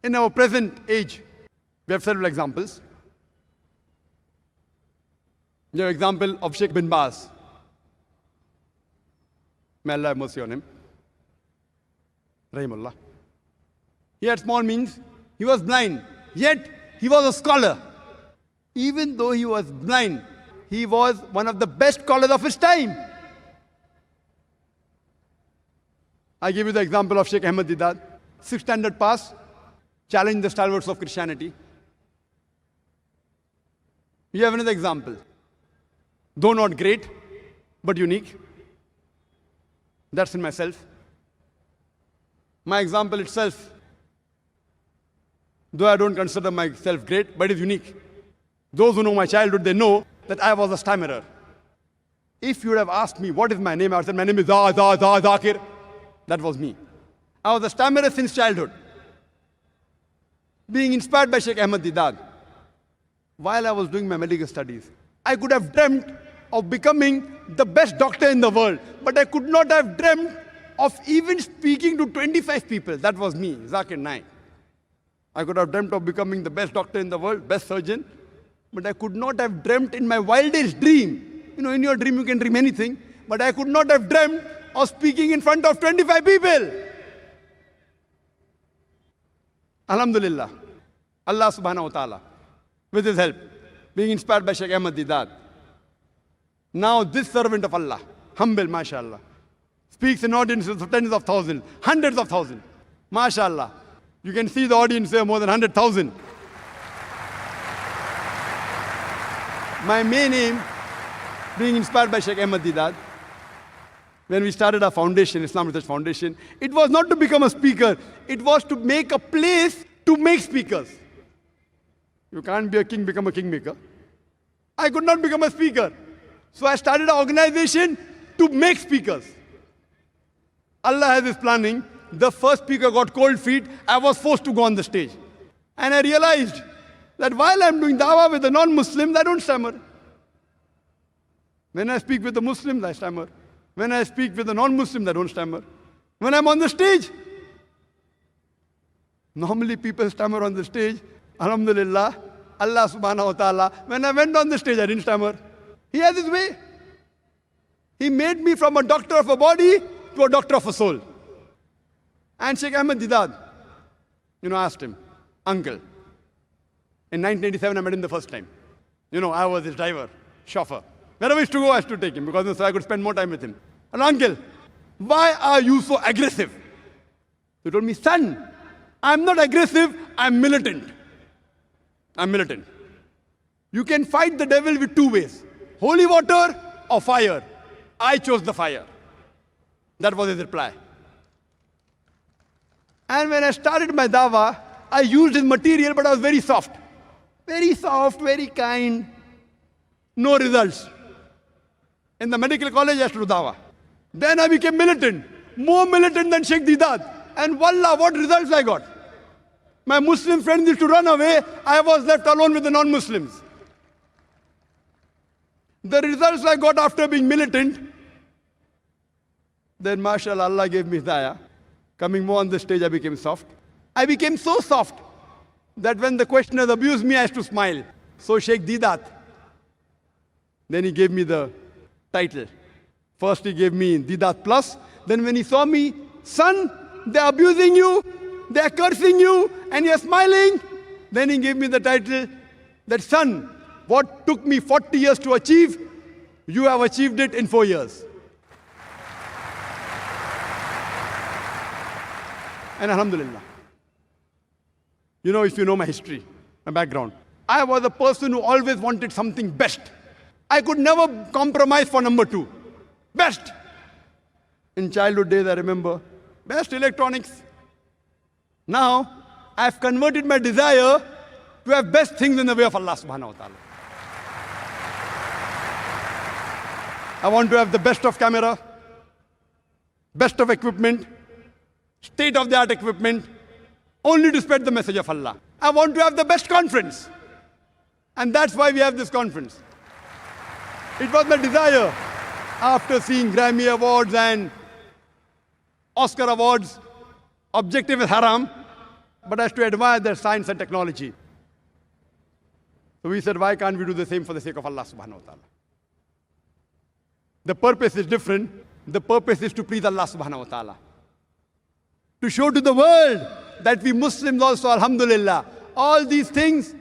In our present age, we have several examples. You have example of Sheikh bin Baz. May Allah have mercy on him. Rahimullah. He had small means. He was blind. Yet, he was a scholar. Even though he was blind, he was one of the best scholars of his time. I give you the example of Sheikh Ahmad Deedat. 6th standard pass, challenged the stalwarts of Christianity. You have another example. Though not great, but unique. That's in myself. My example itself, though I don't consider myself great, but it's unique. Those who know my childhood, they know that I was a stammerer. If you would have asked me, what is my name? I would have said, my name is Zakir. That was me. I was a stammerer since childhood. Being inspired by Sheikh Ahmad Deedat, while I was doing my medical studies, I could have dreamt of becoming the best doctor in the world, but I could not have dreamt of even speaking to 25 people. That was me, Zakir Naik. I could have dreamt of becoming the best doctor in the world, best surgeon, but I could not have dreamt in my wildest dream. You know, in your dream you can dream anything, but I could not have dreamt of speaking in front of 25 people. Alhamdulillah, Allah subhanahu wa ta'ala, with his help, being inspired by Sheikh Ahmad Deedat. Now this servant of Allah, humble, mashallah, speaks in audiences of tens of thousands, hundreds of thousands. Mashallah. You can see the audience there, more than 100,000. My main aim, being inspired by Sheikh Ahmad Deedat, when we started our foundation, Islam Research Foundation, it was not to become a speaker. It was to make a place to make speakers. You can't be a king, become a kingmaker. I could not become a speaker. So I started an organization to make speakers. Allah has his planning. The first speaker got cold feet. I was forced to go on the stage. And I realized that while I'm doing dawah with the non-Muslims, I don't stammer. When I speak with the Muslims, I stammer. When I speak with the non-Muslims, I don't stammer. When I'm on the stage, normally people stammer on the stage. Alhamdulillah, Allah subhanahu wa ta'ala. When I went on the stage, I didn't stammer. He has his way. He made me from a doctor of a body to a doctor of a soul. And Sheikh Ahmad Deedat, I asked him, uncle, in 1987 I met him the first time. I was his driver, chauffeur. Wherever I used to go, I used to take him because so I could spend more time with him. And uncle, why are you so aggressive? He told me, son, I'm not aggressive, I'm militant. I'm militant. You can fight the devil with two ways, holy water or fire. I chose the fire. That was his reply. And when I started my dawah, I used his material, but I was very soft. Very soft, very kind. No results. In the medical college, I used to do dawah. Then I became militant. More militant than Sheikh Deedat. And wallah, what results I got. My Muslim friends used to run away. I was left alone with the non-Muslims. The results I got after being militant, then mashallah, Allah gave me hidayah. Coming more on the stage, I became soft. I became so soft that when the questioners abused me, I used to smile. So Sheikh Deedat, then he gave me the title. First he gave me Deedat Plus. Then when he saw me, son, they're abusing you, they're cursing you, and you're smiling. Then he gave me the title that, son, what took me 40 years to achieve, you have achieved it in 4 years. And alhamdulillah. If you know my history, my background, I was a person who always wanted something best. I could never compromise for number 2. Best. In childhood days, I remember, best electronics. Now, I've converted my desire to have best things in the way of Allah subhanahu wa ta'ala. I want to have the best of camera, best of equipment, state-of-the-art equipment, only to spread the message of Allah. I want to have the best conference. And that's why we have this conference. It was my desire, after seeing Grammy Awards and Oscar Awards, objective is haram. but has to admire their science and technology. So we said, why can't we do the same for the sake of Allah subhanahu wa ta'ala? The purpose is different. The purpose is to please Allah subhanahu wa ta'ala. To show to the world that we Muslims also, alhamdulillah, all these things,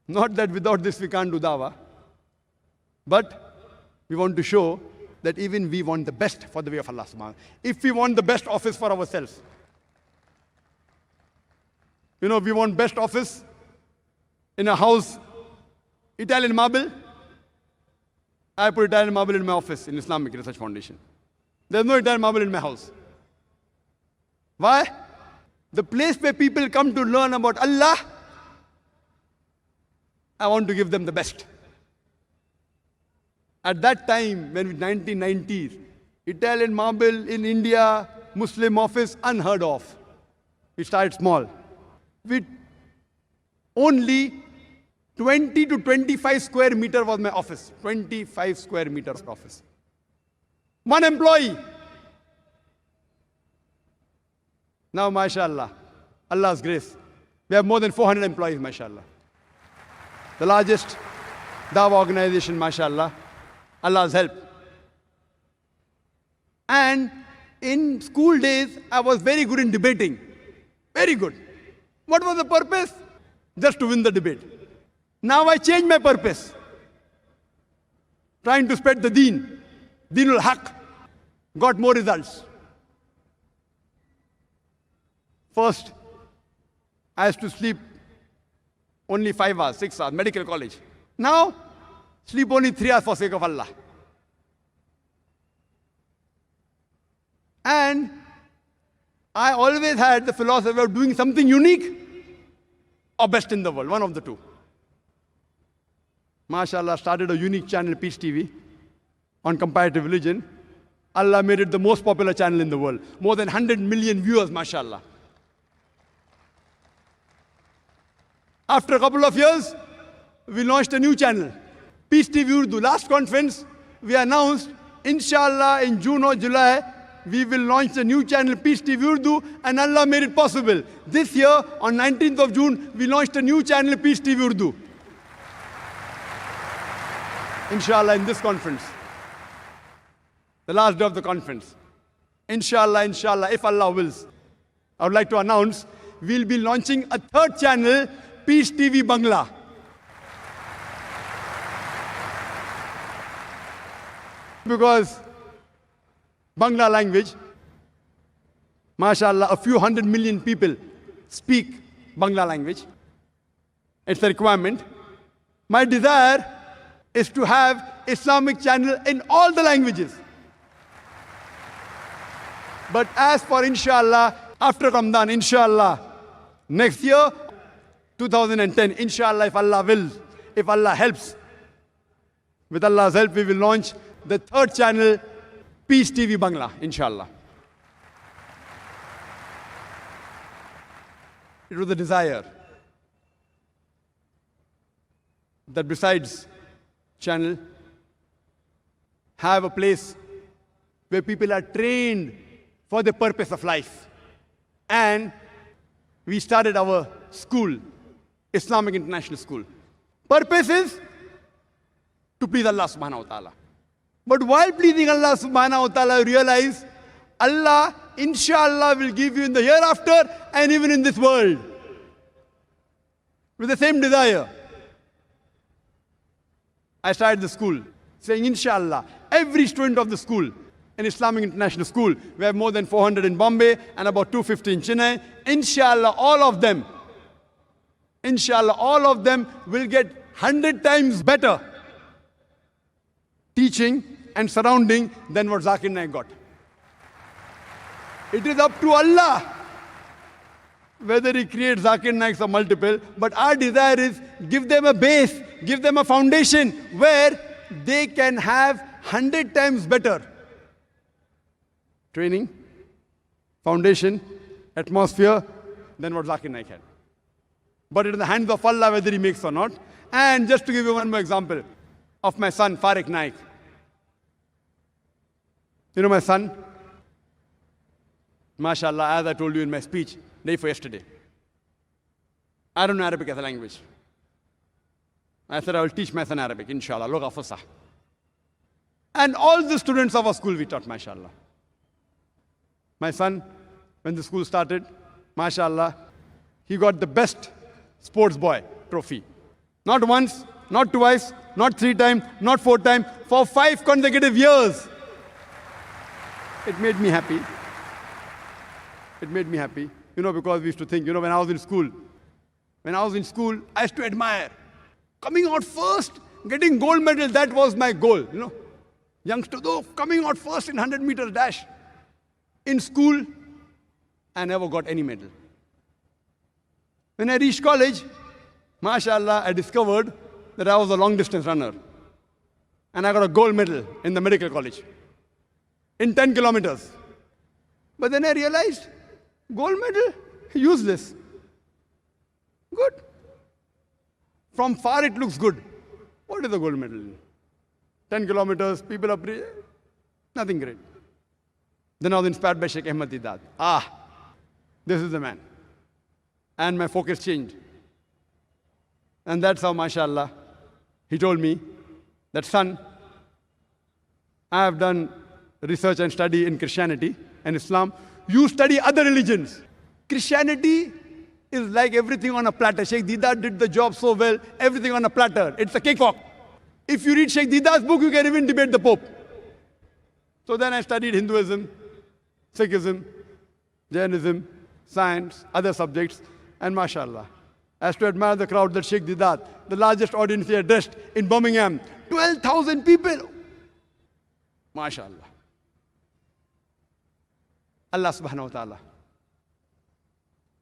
not that without this we can't do dawah, but we want to show that even we want the best for the way of Allah subhanahu wa ta'ala. If we want the best office for ourselves, we want best office in a house, Italian marble. I put Italian marble in my office in Islamic Research Foundation. There's no Italian marble in my house. Why? The place where people come to learn about Allah, I want to give them the best. At that time, when 1990s, Italian marble in India, Muslim office, unheard of. We started small. With only 20 to 25 square meter was my office. 25 square meters office. One employee. Now, mashallah, Allah's grace, we have more than 400 employees, mashallah. The largest dawah organization, mashallah. Allah's help. And in school days, I was very good in debating. Very good. What was the purpose? Just to win the debate. Now I changed my purpose. Trying to spread the deen. Deenul Haq. Got more results. First, I used to sleep only 5 hours, 6 hours, medical college. Now, sleep only 3 hours for sake of Allah. And I always had the philosophy of doing something unique or best in the world, one of the two. MashaAllah, started a unique channel, Peace TV, on comparative religion. Allah made it the most popular channel in the world. More than 100 million viewers, MashaAllah. After a couple of years, we launched a new channel, Peace TV Urdu. Last conference, we announced, inshallah, in June or July, we will launch a new channel, Peace TV Urdu, and Allah made it possible. This year, on 19th of June, we launched a new channel, Peace TV Urdu. Inshallah, in this conference. The last day of the conference. Inshallah, if Allah wills. I would like to announce, we'll be launching a third channel, Peace TV Bangla. Because Bangla language, mashallah, a few 100 million people speak Bangla language. It's a requirement. My desire is to have Islamic channel in all the languages. But as for inshallah, after Ramadan, inshallah, next year, 2010, inshallah, if Allah wills, if Allah helps, with Allah's help, we will launch the third channel, Peace TV Bangla, inshallah. It was a desire that besides channel, have a place where people are trained for the purpose of life. And we started our school, Islamic International School. Purpose is to please Allah subhanahu wa ta'ala. But while pleasing Allah subhanahu wa ta'ala, realize Allah, inshallah, will give you in the hereafter and even in this world. With the same desire. I started the school saying, inshallah, every student of the school, an Islamic International School, we have more than 400 in Bombay and about 250 in Chennai, inshallah, all of them will get 100 times better teaching and surrounding than what Zakir Naik got. It is up to Allah whether He creates Zakir Naiks or multiple, but our desire is give them a base, give them a foundation where they can have 100 times better training, foundation, atmosphere than what Zakir Naik had. But it is in the hands of Allah whether He makes or not. And just to give you one more example of my son, Farik Naik. You know my son? MashaAllah, as I told you in my speech, day for yesterday. I don't know Arabic as a language. I said, I will teach my son Arabic, inshallah, lugha fusah. And all the students of our school we taught, mashallah. My son, when the school started, mashallah, he got the best sports boy trophy. Not once, not twice, not 3 times, not 4 times, for 5 consecutive years. It made me happy. It made me happy. Because we used to think, when I was in school, I used to admire. Coming out first, getting gold medal, that was my goal, Youngster, though, coming out first in 100 meters dash. In school, I never got any medal. When I reached college, mashallah, I discovered that I was a long distance runner. And I got a gold medal in the medical college in 10 kilometers. But then I realized, gold medal, useless. Good. From far it looks good. What is a gold medal? 10 kilometers, people are nothing great. Then I was inspired by Sheikh Ahmad Deedat. This is the man. And my focus changed. And that's how, mashallah, he told me that, son, I have done research and study in Christianity and Islam. You study other religions. Christianity is like everything on a platter. Sheikh Deedat did the job so well, everything on a platter. It's a cakewalk. If you read Sheikh Deedat's book, you can even debate the Pope. So then I studied Hinduism, Sikhism, Jainism, science, other subjects, and mashallah, as to admire the crowd that Sheikh Deedat, the largest audience he addressed in Birmingham, 12,000 people. Mashallah. Allah subhanahu wa ta'ala.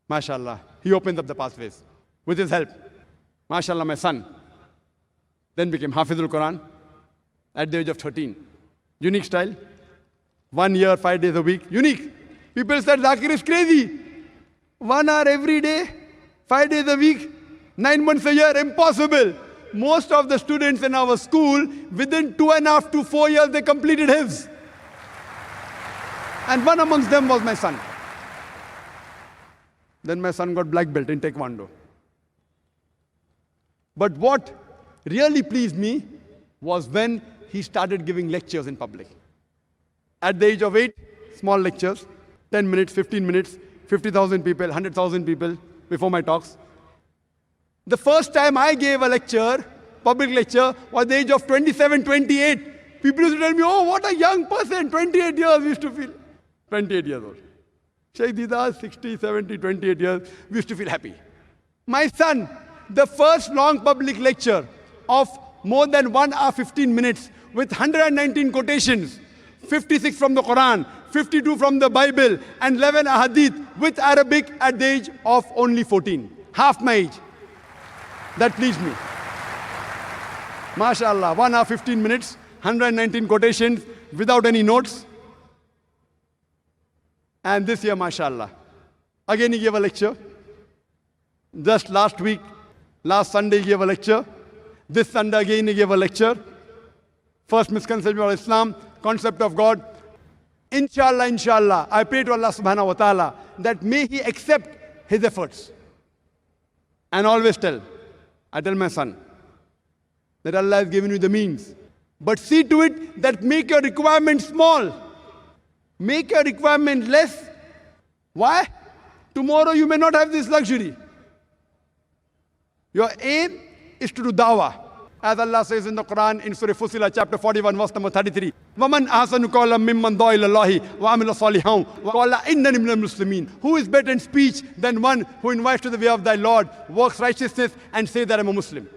Mashallah. He opens up the pathways with his help. Mashallah, my son then became Hafizul Quran at the age of 13. Unique style. 1 year, 5 days a week. Unique. People said, Zakir is crazy. 1 hour every day, 5 days a week, 9 months a year, impossible. Most of the students in our school, within 2.5 to 4 years, they completed hifz. And one amongst them was my son. Then my son got black belt in Taekwondo. But what really pleased me was when he started giving lectures in public. At the age of 8, small lectures, 10 minutes, 15 minutes, 50,000 people, 100,000 people before my talks. The first time I gave a lecture, public lecture, was at the age of 27, 28. People used to tell me, oh, what a young person, 28 years we used to feel. 28 years old. Sheikh Deedat, 60, 70, 28 years, we used to feel happy. My son, the first long public lecture of more than 1 hour, 15 minutes with 119 quotations, 56 from the Quran, 52 from the Bible, and 11 ahadith with Arabic at the age of only 14. Half my age. That pleased me. MashaAllah, 1 hour, 15 minutes, 119 quotations without any notes. And this year, MashaAllah, again he gave a lecture. Just last week, last Sunday he gave a lecture. This Sunday again he gave a lecture. First misconception of Islam, concept of God. Inshallah, inshallah, I pray to Allah subhanahu wa ta'ala that may He accept his efforts. And always I tell my son, that Allah has given you the means. But see to it that make your requirement small. Make your requirement less. Why? Tomorrow you may not have this luxury. Your aim is to do dawah. As Allah says in the Quran, in Surah Fussilat, chapter 41, verse number 33. وَمَنْ أَحْسَنُ قَوْلًا مِمَّنْ دَعَا إِلَى اللَّهِ وَعَمِلَ صَالِحًا وَقَالَ إِنَّنِي مِنَ الْمُسْلِمِينَ. Who is better in speech than one who invites to the way of thy Lord, works righteousness, and says that I'm a Muslim?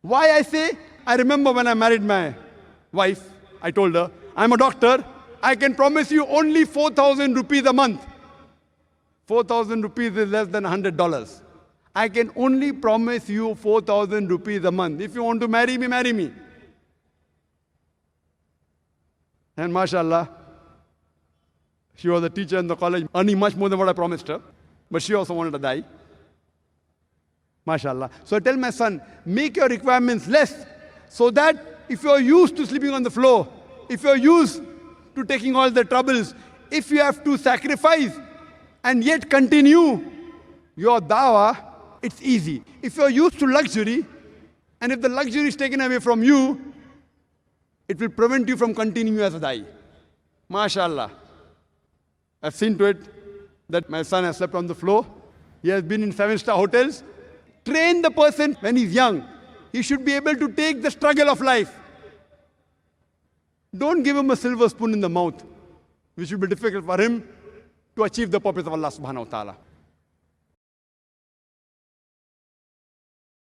Why I say? I remember when I married my wife, I told her, I'm a doctor, I can promise you only 4,000 rupees a month. 4,000 rupees is less than $100. I can only promise you 4,000 rupees a month. If you want to marry me, marry me. And mashallah, she was a teacher in the college, earning much more than what I promised her. But she also wanted to die. Mashallah. So I tell my son, make your requirements less, so that if you're used to sleeping on the floor, if you're used to taking all the troubles, if you have to sacrifice and yet continue Your dawah, it's easy. If you're used to luxury, and if the luxury is taken away from you, it will prevent you from continuing as a da'i. MashaAllah. I've seen to it that my son has slept on the floor. He has been in 7-star hotels. Train the person when he's young. He should be able to take the struggle of life. Don't give him a silver spoon in the mouth, which will be difficult for him to achieve the purpose of Allah subhanahu wa ta'ala.